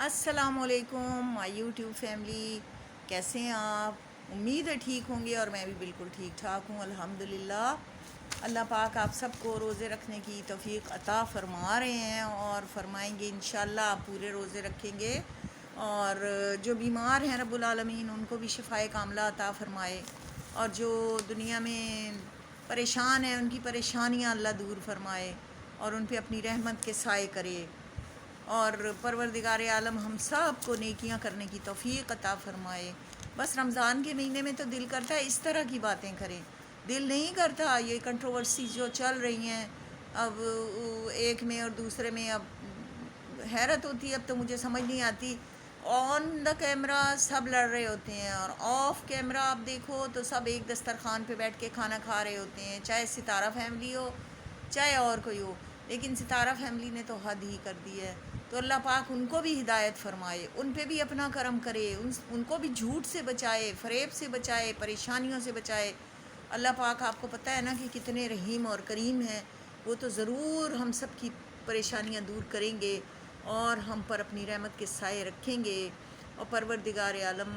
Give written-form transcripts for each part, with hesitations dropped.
السلام علیکم مائی YouTube family, کیسے ہیں آپ؟ امید ہے ٹھیک ہوں گے اور میں بھی بالکل ٹھیک ٹھاک ہوں الحمدللہ۔ اللہ پاک آپ سب کو روزے رکھنے کی توفیق عطا فرما رہے ہیں اور فرمائیں گے انشاءاللہ آپ پورے روزے رکھیں گے، اور جو بیمار ہیں رب العالمین ان کو بھی شفائے کاملہ عطا فرمائے، اور جو دنیا میں پریشان ہیں ان کی پریشانیاں اللہ دور فرمائے اور ان پہ اپنی رحمت کے سائے کرے، اور پروردگار عالم ہم سب کو نیکیاں کرنے کی توفیق عطا فرمائے۔ بس رمضان کے مہینے میں تو دل کرتا ہے اس طرح کی باتیں کریں، دل نہیں کرتا یہ کنٹروورسی جو چل رہی ہیں اب ایک میں اور دوسرے میں۔ اب حیرت ہوتی ہے، اب تو مجھے سمجھ نہیں آتی، آن دا کیمرہ سب لڑ رہے ہوتے ہیں اور آف کیمرہ آپ دیکھو تو سب ایک دسترخوان پہ بیٹھ کے کھانا کھا رہے ہوتے ہیں، چاہے ستارہ فیملی ہو چاہے اور کوئی ہو، لیکن ستارہ فیملی نے تو حد ہی کر دی ہے۔ تو اللہ پاک ان کو بھی ہدایت فرمائے، ان پہ بھی اپنا کرم کرے، ان کو بھی جھوٹ سے بچائے، فریب سے بچائے، پریشانیوں سے بچائے۔ اللہ پاک آپ کو پتہ ہے نا کہ کتنے رحیم اور کریم ہیں، وہ تو ضرور ہم سب کی پریشانیاں دور کریں گے اور ہم پر اپنی رحمت کے سائے رکھیں گے، اور پروردگار عالم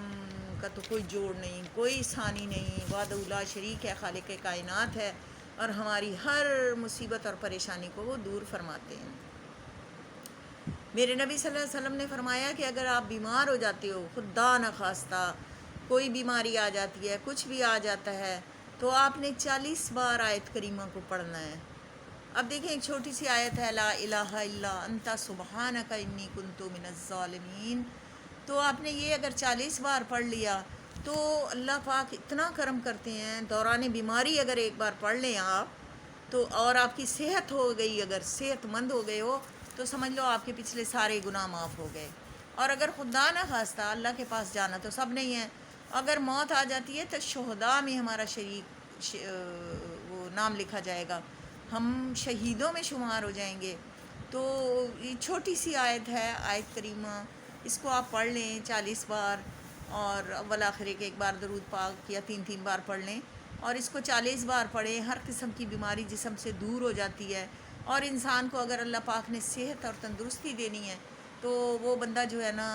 کا تو کوئی جوڑ نہیں، کوئی ثانی نہیں، وحدہ لا شریک ہے، خالق کائنات ہے، اور ہماری ہر مصیبت اور پریشانی کو وہ دور فرماتے ہیں۔ میرے نبی صلی اللہ علیہ وسلم نے فرمایا کہ اگر آپ بیمار ہو جاتے ہو، خدا نخواستہ کوئی بیماری آ جاتی ہے، کچھ بھی آ جاتا ہے، تو آپ نے 40 بار آیت کریمہ کو پڑھنا ہے۔ اب دیکھیں ایک چھوٹی سی آیت ہے، لا الہ الا انت سبحانک انی کنت من الظالمین، تو آپ نے یہ اگر 40 بار پڑھ لیا تو اللہ پاک اتنا کرم کرتے ہیں۔ دوران بیماری اگر ایک بار پڑھ لیں آپ تو، اور آپ کی صحت ہو گئی، اگر صحت مند ہو گئے ہو تو سمجھ لو آپ کے پچھلے سارے گناہ معاف ہو گئے۔ اور اگر خدا نہ خواستہ اللہ کے پاس جانا تو سب نہیں ہے، اگر موت آ جاتی ہے تو شہداء میں ہمارا وہ نام لکھا جائے گا، ہم شہیدوں میں شمار ہو جائیں گے۔ تو یہ چھوٹی سی آیت ہے، آیت کریمہ، اس کو آپ پڑھ لیں 40 بار، اور اول آخر ایک بار درود پاک یا 3 بار پڑھ لیں، اور اس کو 40 بار پڑھیں، ہر قسم کی بیماری جسم سے دور ہو جاتی ہے۔ اور انسان کو اگر اللہ پاک نے صحت اور تندرستی دینی ہے تو وہ بندہ جو ہے نا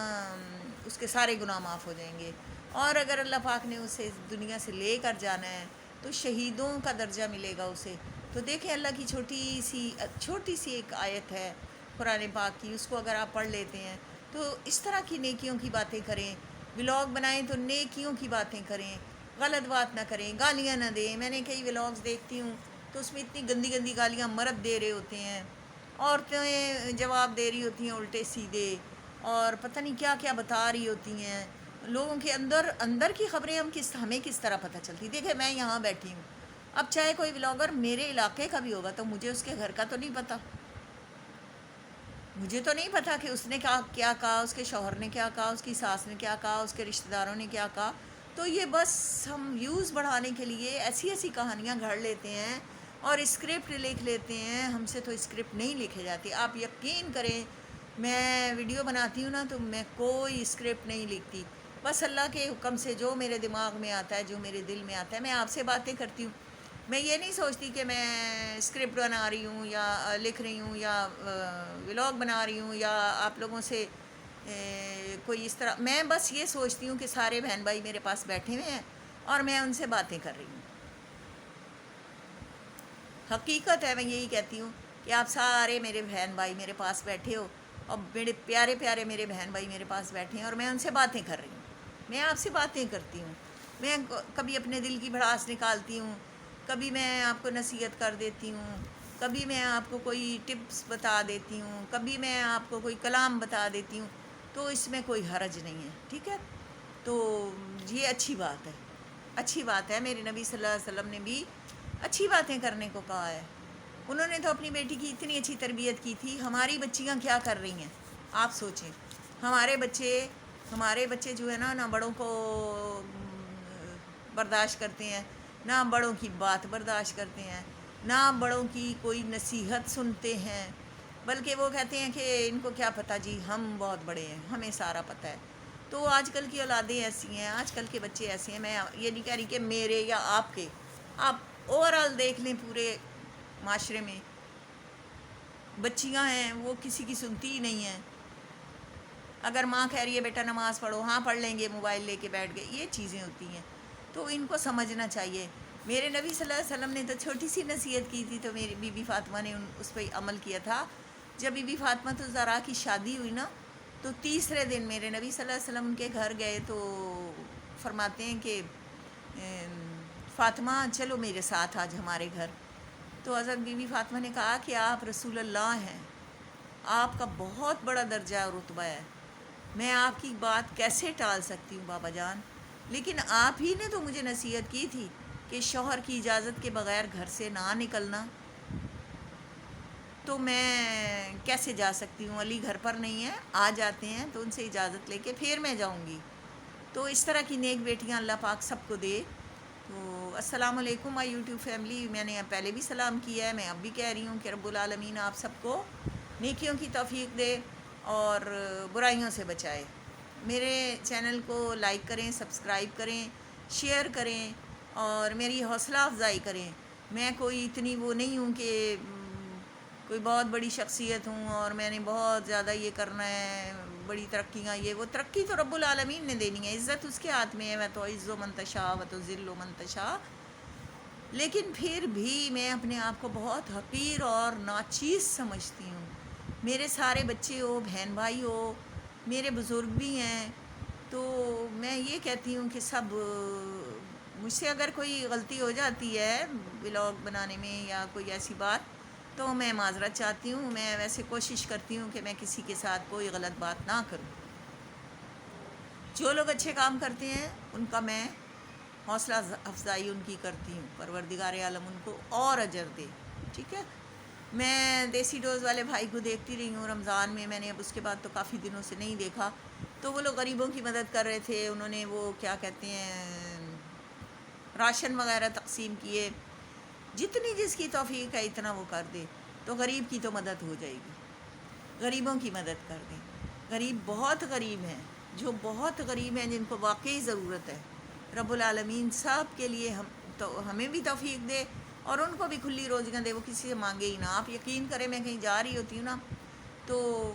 اس کے سارے گناہ معاف ہو جائیں گے، اور اگر اللہ پاک نے اسے دنیا سے لے کر جانا ہے تو شہیدوں کا درجہ ملے گا اسے۔ تو دیکھیں اللہ کی چھوٹی سی ایک آیت ہے قرآن پاک کی، اس کو اگر آپ پڑھ لیتے ہیں تو اس طرح کی نیکیوں کی باتیں کریں، ولاگ بنائیں تو نیکیوں کی باتیں کریں، غلط بات نہ کریں، گالیاں نہ دیں۔ میں نے کئی ولاگز دیکھتی ہوں تو اس میں اتنی گندی گندی گالیاں مرد دے رہے ہوتے ہیں، عورتیں جواب دے رہی ہوتی ہیں الٹے سیدھے، اور پتہ نہیں کیا کیا بتا رہی ہوتی ہیں۔ لوگوں کے اندر کی خبریں ہمیں کس طرح پتہ چلتی؟ دیکھیں میں یہاں بیٹھی ہوں، اب چاہے کوئی ولاگر میرے علاقے کا بھی ہوگا تو مجھے اس کے گھر کا تو نہیں پتہ، مجھے تو نہیں پتہ کہ اس نے کیا کہا، اس کے شوہر نے کیا کہا، اس کی ساس نے کیا کہا، اس کے رشتہ داروں نے کیا کہا۔ تو یہ بس ہم ویوز بڑھانے کے لیے ایسی ایسی کہانیاں گھڑ لیتے ہیں اور اسکرپٹ لکھ لیتے ہیں، ہم سے تو اسکرپٹ نہیں لکھے جاتی۔ آپ یقین کریں میں ویڈیو بناتی ہوں نا تو میں کوئی اسکرپٹ نہیں لکھتی، بس اللہ کے حکم سے جو میرے دماغ میں آتا ہے، جو میرے دل میں آتا ہے، میں آپ سے باتیں کرتی ہوں۔ میں یہ نہیں سوچتی کہ میں اسکرپٹ بنا رہی ہوں یا لکھ رہی ہوں یا ولاگ بنا رہی ہوں یا آپ لوگوں سے کوئی اس طرح، میں بس یہ سوچتی ہوں کہ سارے بہن بھائی میرے پاس بیٹھے ہوئے ہیں اور میں ان سے باتیں کر رہی ہوں۔ حقیقت ہے، میں یہی کہتی ہوں کہ آپ سارے میرے بہن بھائی میرے پاس بیٹھے ہو، اور میرے پیارے پیارے میرے بہن بھائی میرے پاس بیٹھے ہیں اور میں ان سے باتیں کر رہی ہوں، میں آپ سے باتیں کرتی ہوں۔ میں کبھی اپنے دل کی بھڑاس نکالتی ہوں، کبھی میں آپ کو نصیحت کر دیتی ہوں، کبھی میں آپ کو کوئی ٹپس بتا دیتی ہوں، کبھی میں آپ کو کوئی کلام بتا دیتی ہوں، تو اس میں کوئی حرج نہیں ہے، ٹھیک ہے؟ تو یہ اچھی بات ہے، اچھی بات ہے۔ میرے نبی صلی اللہ علیہ وسلم نے بھی اچھی باتیں کرنے کو کہا ہے، انہوں نے تو اپنی بیٹی کی اتنی اچھی تربیت کی تھی۔ ہماری بچیاں کیا کر رہی ہیں آپ سوچیں، ہمارے بچے جو ہے نا نہ بڑوں کو برداشت کرتے ہیں، نہ بڑوں کی بات برداشت کرتے ہیں، نہ بڑوں کی کوئی نصیحت سنتے ہیں، بلکہ وہ کہتے ہیں کہ ان کو کیا پتہ جی، ہم بہت بڑے ہیں، ہمیں سارا پتہ ہے۔ تو آج کل کی اولادیں ایسی ہیں، آج کل کے بچے ایسے ہیں۔ میں یہ نہیں کہہ رہی کہ میرے یا آپ کے، آپ اوورآل دیکھ لیں پورے معاشرے میں بچیاں ہیں وہ کسی کی سنتی ہی نہیں ہیں۔ اگر ماں کہہ رہی ہے بیٹا نماز پڑھو، ہاں پڑھ لیں گے، موبائل لے کے بیٹھ گئے، یہ چیزیں ہوتی ہیں، تو ان کو سمجھنا چاہیے۔ میرے نبی صلی اللہ علیہ وسلم نے تو چھوٹی سی نصیحت کی تھی، تو میری بی بی فاطمہ نے اس پہ عمل کیا تھا۔ جب بی بی فاطمہ الزہرا کی شادی ہوئی نا، تو تیسرے دن میرے نبی صلی اللہ علیہ وسلم ان کے گھر گئے، تو فرماتے ہیں کہ فاطمہ چلو میرے ساتھ آج ہمارے گھر۔ تو حضرت بی بی فاطمہ نے کہا کہ آپ رسول اللہ ہیں، آپ کا بہت بڑا درجہ اور رتبہ ہے، میں آپ کی بات کیسے ٹال سکتی ہوں بابا جان، لیکن آپ ہی نے تو مجھے نصیحت کی تھی کہ شوہر کی اجازت کے بغیر گھر سے نہ نکلنا، تو میں کیسے جا سکتی ہوں، علی گھر پر نہیں ہے، آ جاتے ہیں تو ان سے اجازت لے کے پھر میں جاؤں گی۔ تو اس طرح کی نیک بیٹیاں اللہ پاک سب کو دے۔ تو السلام علیکم مائی یوٹیوب فیملی، میں نے پہلے بھی سلام کیا ہے، میں اب بھی کہہ رہی ہوں کہ رب العالمین آپ سب کو نیکیوں کی توفیق دے اور برائیوں سے بچائے۔ میرے چینل کو لائک کریں، سبسکرائب کریں، شیئر کریں اور میری حوصلہ افزائی کریں۔ میں کوئی اتنی وہ نہیں ہوں کہ کوئی بہت بڑی شخصیت ہوں اور میں نے بہت زیادہ یہ کرنا ہے، بڑی ترقیاں، یہ وہ ترقی تو رب العالمین نے دینی ہے، عزت اس کے ہاتھ میں ہے، وہ تو عز و منتشا و تو ذل و منتشا، لیکن پھر بھی میں اپنے آپ کو بہت حقیر اور ناچیز سمجھتی ہوں۔ میرے سارے بچے ہو، بہن بھائی ہو، میرے بزرگ بھی ہیں، تو میں یہ کہتی ہوں کہ سب مجھ سے اگر کوئی غلطی ہو جاتی ہے ولاگ بنانے میں یا کوئی ایسی بات، تو میں معذرت چاہتی ہوں۔ میں ویسے کوشش کرتی ہوں کہ میں کسی کے ساتھ کوئی غلط بات نہ کروں۔ جو لوگ اچھے کام کرتے ہیں ان کا میں حوصلہ افزائی ان کی کرتی ہوں، پروردگار عالم ان کو اور اجر دے، ٹھیک ہے۔ میں دیسی ڈوز والے بھائی کو دیکھتی رہی ہوں رمضان میں نے اب اس کے بعد تو کافی دنوں سے نہیں دیکھا، تو وہ لوگ غریبوں کی مدد کر رہے تھے، انہوں نے وہ کیا کہتے ہیں راشن وغیرہ تقسیم کیے، جتنی جس کی توفیق ہے اتنا وہ کر دے، تو غریب کی تو مدد ہو جائے گی، غریبوں کی مدد کر دیں۔ غریب بہت غریب ہیں، جو بہت غریب ہیں، جن کو واقعی ضرورت ہے، رب العالمین سب کے لیے ہمیں بھی توفیق دے اور ان کو بھی کھلی روزیاں دے، وہ کسی سے مانگے ہی نہ۔ آپ یقین کریں میں کہیں جا رہی ہوتی ہوں نا، تو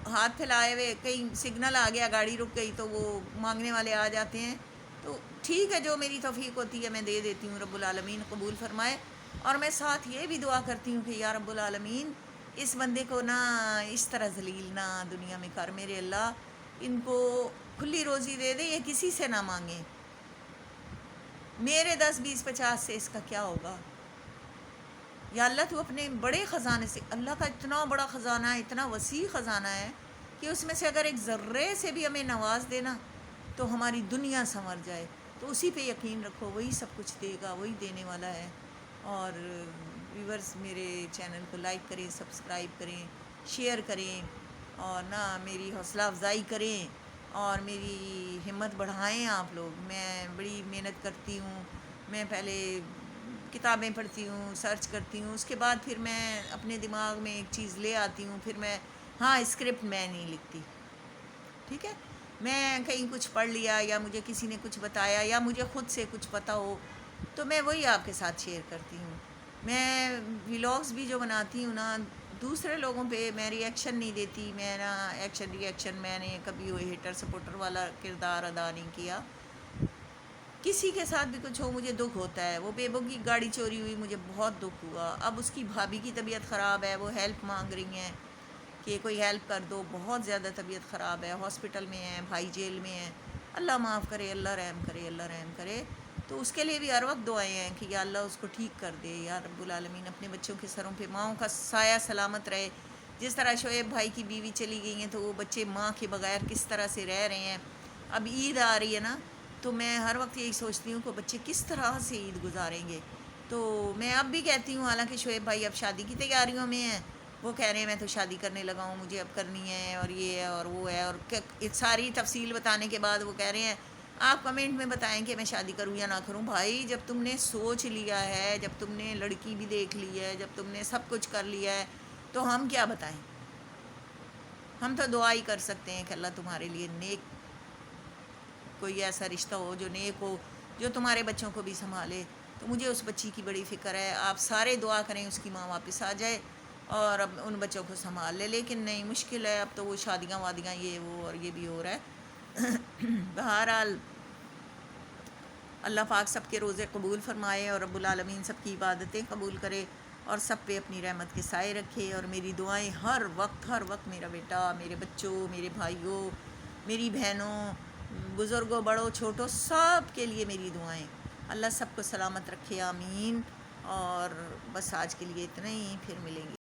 ہاتھ پھیلائے ہوئے کہیں سگنل آ گیا، گاڑی رک گئی، تو وہ مانگنے والے آ جاتے ہیں، تو ٹھیک ہے جو میری توفیق ہوتی ہے میں دے دیتی ہوں، رب العالمین قبول فرمائے۔ اور میں ساتھ یہ بھی دعا کرتی ہوں کہ یا رب العالمین اس بندے کو نہ اس طرح ذلیل نہ دنیا میں کر، میرے اللہ ان کو کھلی روزی دے دے، یہ کسی سے نہ مانگیں، میرے 10 20 50 سے اس کا کیا ہوگا، یا اللہ تو اپنے بڑے خزانے سے، اللہ کا اتنا بڑا خزانہ ہے، اتنا وسیع خزانہ ہے کہ اس میں سے اگر ایک ذرے سے بھی ہمیں نواز دینا تو ہماری دنیا سنور جائے، تو اسی پہ یقین رکھو، وہی سب کچھ دے گا، وہی دینے والا ہے۔ اور ویورز میرے چینل کو لائک کریں، سبسکرائب کریں، شیئر کریں اور نہ میری حوصلہ افزائی کریں اور میری ہمت بڑھائیں آپ لوگ۔ میں بڑی محنت کرتی ہوں، میں پہلے کتابیں پڑھتی ہوں، سرچ کرتی ہوں، اس کے بعد پھر میں اپنے دماغ میں ایک چیز لے آتی ہوں، پھر میں ہاں اسکرپٹ میں نہیں لکھتی، ٹھیک ہے۔ میں کہیں کچھ پڑھ لیا یا مجھے کسی نے کچھ بتایا یا مجھے خود سے کچھ پتہ ہو تو میں وہی آپ کے ساتھ شیئر کرتی ہوں۔ میں ولاگز بھی جو بناتی ہوں نا، دوسرے لوگوں پہ میں ری ایکشن نہیں دیتی، میں نا ایکشن ری ایکشن میں نے کبھی وہ ہیٹر سپورٹر والا کردار ادا نہیں کیا۔ کسی کے ساتھ بھی کچھ ہو مجھے دکھ ہوتا ہے، وہ بیبو کی گاڑی چوری ہوئی مجھے بہت دکھ ہوا، اب اس کی بھابھی کی طبیعت خراب ہے، وہ ہیلپ مانگ رہی ہیں کہ کوئی ہیلپ کر دو، بہت زیادہ طبیعت خراب ہے، ہاسپٹل میں ہیں، بھائی جیل میں ہیں، اللہ معاف کرے، اللہ رحم کرے، اللہ رحم کرے۔ تو اس کے لیے بھی ہر وقت دعائیں ہیں کہ یا اللہ اس کو ٹھیک کر دے، یا رب العالمین اپنے بچوں کے سروں پہ ماؤں کا سایہ سلامت رہے۔ جس طرح شعیب بھائی کی بیوی چلی گئی ہیں تو وہ بچے ماں کے بغیر کس طرح سے رہ رہے ہیں، اب عید آ رہی ہے نا، تو میں ہر وقت یہی سوچتی ہوں کہ بچے کس طرح سے عید گزاریں گے۔ تو میں اب بھی کہتی ہوں، حالانکہ شعیب بھائی اب شادی کی تیاریوں میں ہیں، وہ کہہ رہے ہیں میں تو شادی کرنے لگا ہوں، مجھے اب کرنی ہے اور یہ ہے اور وہ ہے، اور ساری تفصیل بتانے کے بعد وہ کہہ رہے ہیں آپ کمنٹ میں بتائیں کہ میں شادی کروں یا نہ کروں۔ بھائی جب تم نے سوچ لیا ہے، جب تم نے لڑکی بھی دیکھ لی ہے، جب تم نے سب کچھ کر لیا ہے، تو ہم کیا بتائیں؟ ہم تو دعا ہی کر سکتے ہیں کہ اللہ تمہارے لیے نیک کوئی ایسا رشتہ ہو جو نیک ہو، جو تمہارے بچوں کو بھی سنبھالے۔ تو مجھے اس بچی کی بڑی فکر ہے، آپ سارے دعا کریں اس کی ماں واپس آ جائے اور اب ان بچوں کو سنبھال لے، لیکن نہیں، مشکل ہے، اب تو وہ شادیاں وادیاں یہ وہ اور یہ بھی ہو رہا ہے بہرحال اللہ پاک سب کے روزے قبول فرمائے اور رب العالمین سب کی عبادتیں قبول کرے اور سب پہ اپنی رحمت کے سائے رکھے، اور میری دعائیں ہر وقت میرا بیٹا، میرے بچوں، میرے بھائیوں، میری بہنوں، بزرگوں، بڑوں، چھوٹوں، سب کے لیے میری دعائیں، اللہ سب کو سلامت رکھے، آمین۔ اور بس آج کے لیے اتنا ہی، پھر ملیں گے۔